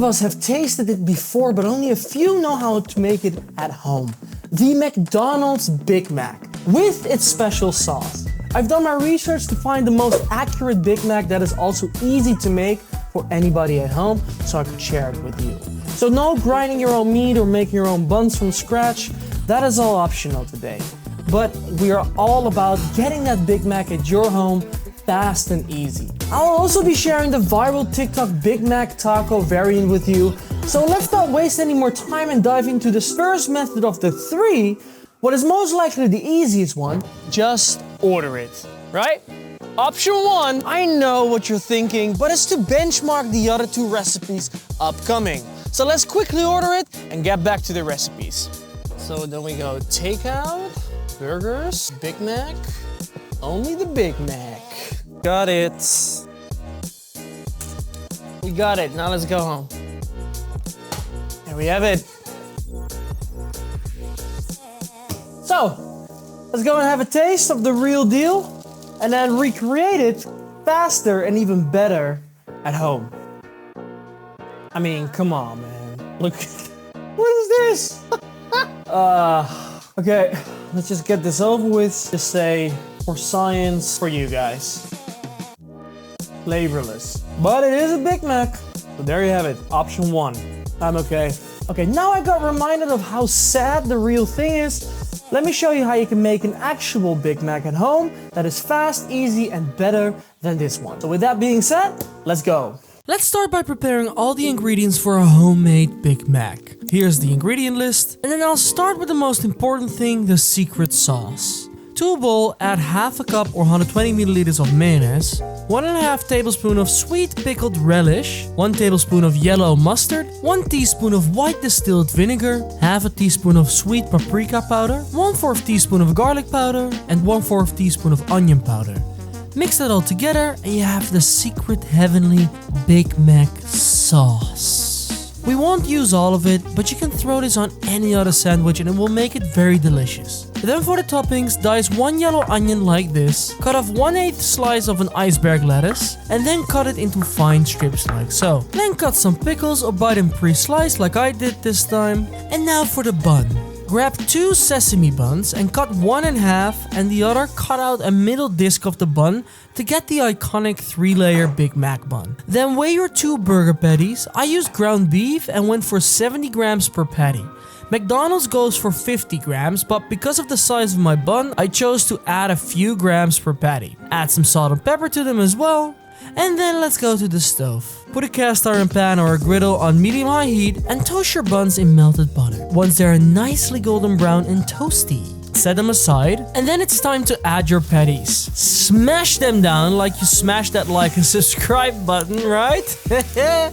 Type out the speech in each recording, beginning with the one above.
us have tasted it before, but only a few know how to make it at home. The McDonald's Big Mac with its special sauce. I've done my research to find the most accurate Big Mac that is also easy to make for anybody at home, so I could share it with you. So no grinding your own meat or making your own buns from scratch. That is all optional today. But we are all about getting that Big Mac at your home fast and easy. I'll also be sharing the viral TikTok Big Mac taco variant with you. So let's not waste any more time and dive into this first method of the three. What is most likely the easiest one? Just order it, right? Option one, I know what you're thinking, but it's to benchmark the other two recipes upcoming. So let's quickly order it and get back to the recipes. So then we go takeout, burgers, Big Mac, only the Big Mac. Got it. We got it, now let's go home. There we have it. So, let's go and have a taste of the real deal and then recreate it faster and even better at home. I mean, come on, man. Look, what is this? Okay, let's just get this over with. Just say, for science, for you guys. Flavorless. But it is a Big Mac. So there you have it, option one. I'm okay. Okay, now I got reminded of how sad the real thing is. Let me show you how you can make an actual Big Mac at home that is fast, easy, and better than this one. So with that being said, let's go. Let's start by preparing all the ingredients for a homemade Big Mac. Here's the ingredient list, and then I'll start with the most important thing, the secret sauce. To a bowl, add half a cup or 120 milliliters of mayonnaise, 1.5 tablespoons of sweet pickled relish, 1 tablespoon of yellow mustard, 1 teaspoon of white distilled vinegar, half a teaspoon of sweet paprika powder, 1/4 teaspoon of garlic powder, and 1/4 teaspoon of onion powder. Mix that all together and you have the secret heavenly Big Mac sauce. We won't use all of it, but you can throw this on any other sandwich and it will make it very delicious. Then for the toppings, dice 1 yellow onion like this, cut off 1/8 slice of an iceberg lettuce, and then cut it into fine strips like so. Then cut some pickles or buy them pre-sliced like I did this time. And now for the bun. Grab 2 sesame buns and cut one in half, and the other cut out a middle disc of the bun to get the iconic 3-layer Big Mac bun. Then weigh your 2 burger patties. I used ground beef and went for 70 grams per patty. McDonald's goes for 50 grams, but because of the size of my bun, I chose to add a few grams per patty. Add some salt and pepper to them as well. And then let's go to the stove. Put a cast iron pan or a griddle on medium-high heat and toast your buns in melted butter. Once they're nicely golden brown and toasty, set them aside, and then it's time to add your patties. Smash them down like you smash that like and subscribe button, right?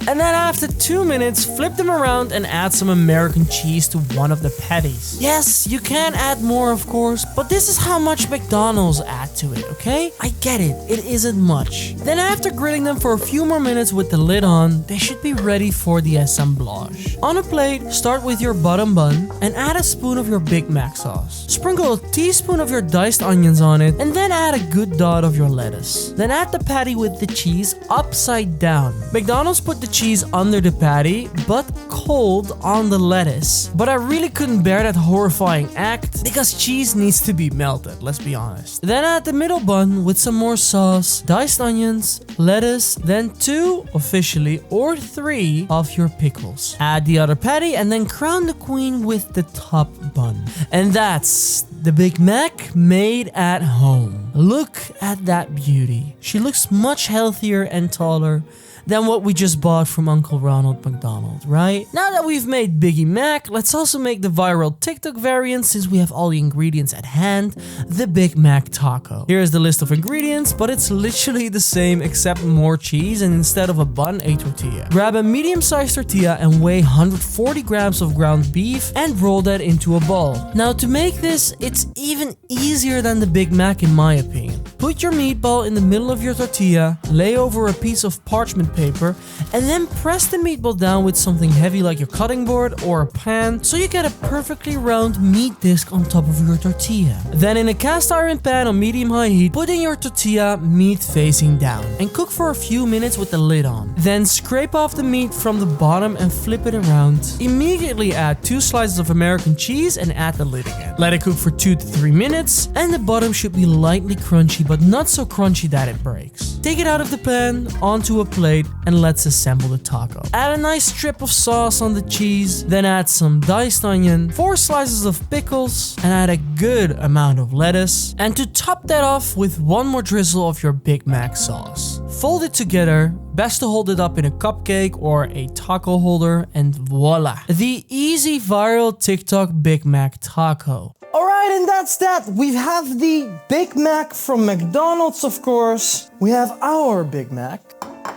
And then after 2 minutes, flip them around and add some American cheese to one of the patties. Yes, you can add more of course, but this is how much McDonald's add to it, okay? I get it, it isn't much. Then after grilling them for a few more minutes with the lid on, they should be ready for the assemblage. On a plate, start with your bottom bun and add a spoon of your Big Mac sauce. Sprinkle a teaspoon of your diced onions on it and then add a good dot of your lettuce. Then add the patty with the cheese upside down. McDonald's put the cheese under the patty but cold on the lettuce. But I really couldn't bear that horrifying act because cheese needs to be melted, let's be honest. Then add the middle bun with some more sauce, diced onions, lettuce, then 2 officially or 3 of your pickles. Add the other patty and then crown the queen with the top bun. And that's the Big Mac made at home. Look at that beauty. She looks much healthier and taller than what we just bought from Uncle Ronald McDonald, right? Now that we've made Biggie Mac, let's also make the viral TikTok variant since we have all the ingredients at hand, the Big Mac taco. Here's the list of ingredients, but it's literally the same except more cheese and instead of a bun, a tortilla. Grab a medium-sized tortilla and weigh 140 grams of ground beef and roll that into a ball. Now to make this, it's even easier than the Big Mac in my opinion. Put your meatball in the middle of your tortilla, lay over a piece of parchment paper, and then press the meatball down with something heavy like your cutting board or a pan so you get a perfectly round meat disc on top of your tortilla. Then in a cast iron pan on medium-high heat, put in your tortilla meat facing down and cook for a few minutes with the lid on. Then scrape off the meat from the bottom and flip it around. Immediately add 2 slices of American cheese and add the lid again. Let it cook for 2 to 3 minutes and the bottom should be lightly crunchy but not so crunchy that it breaks. Take it out of the pan onto a plate and let's assemble the taco. Add a nice strip of sauce on the cheese, then add some diced onion, 4 slices of pickles, and add a good amount of lettuce. And to top that off with 1 more drizzle of your Big Mac sauce. Fold it together, best to hold it up in a cupcake or a taco holder, and voila! The easy viral TikTok Big Mac taco. Alright, and that's that. We have the Big Mac from McDonald's, of course. We have our Big Mac.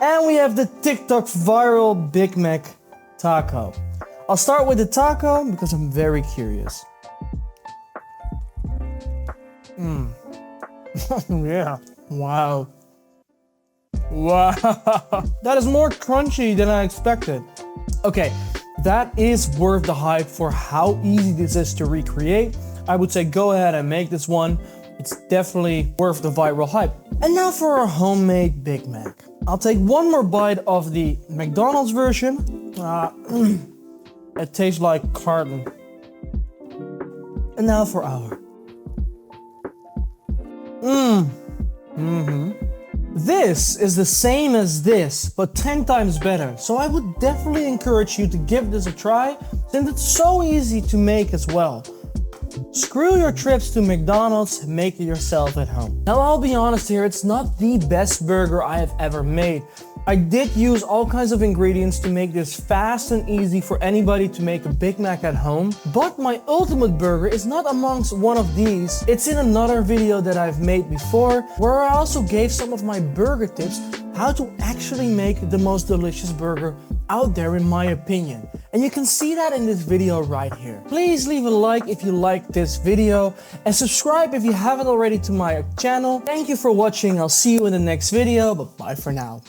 And we have the TikTok viral Big Mac taco. I'll start with the taco because I'm very curious. Yeah. Wow. Wow. That is more crunchy than I expected. Okay, that is worth the hype for how easy this is to recreate. I would say go ahead and make this one. It's definitely worth the viral hype. And now for our homemade Big Mac. I'll take 1 more bite of the McDonald's version. It tastes like carton. And now for our. This is the same as this, but 10 times better. So I would definitely encourage you to give this a try, since it's so easy to make as well. Screw your trips to McDonald's and make it yourself at home. Now I'll be honest here, it's not the best burger I have ever made. I did use all kinds of ingredients to make this fast and easy for anybody to make a Big Mac at home, but my ultimate burger is not amongst one of these. It's in another video that I've made before, where I also gave some of my burger tips how to actually make the most delicious burger out there in my opinion. And you can see that in this video right here. Please leave a like if you liked this video and subscribe if you haven't already to my channel. Thank you for watching. I'll see you in the next video, but bye for now.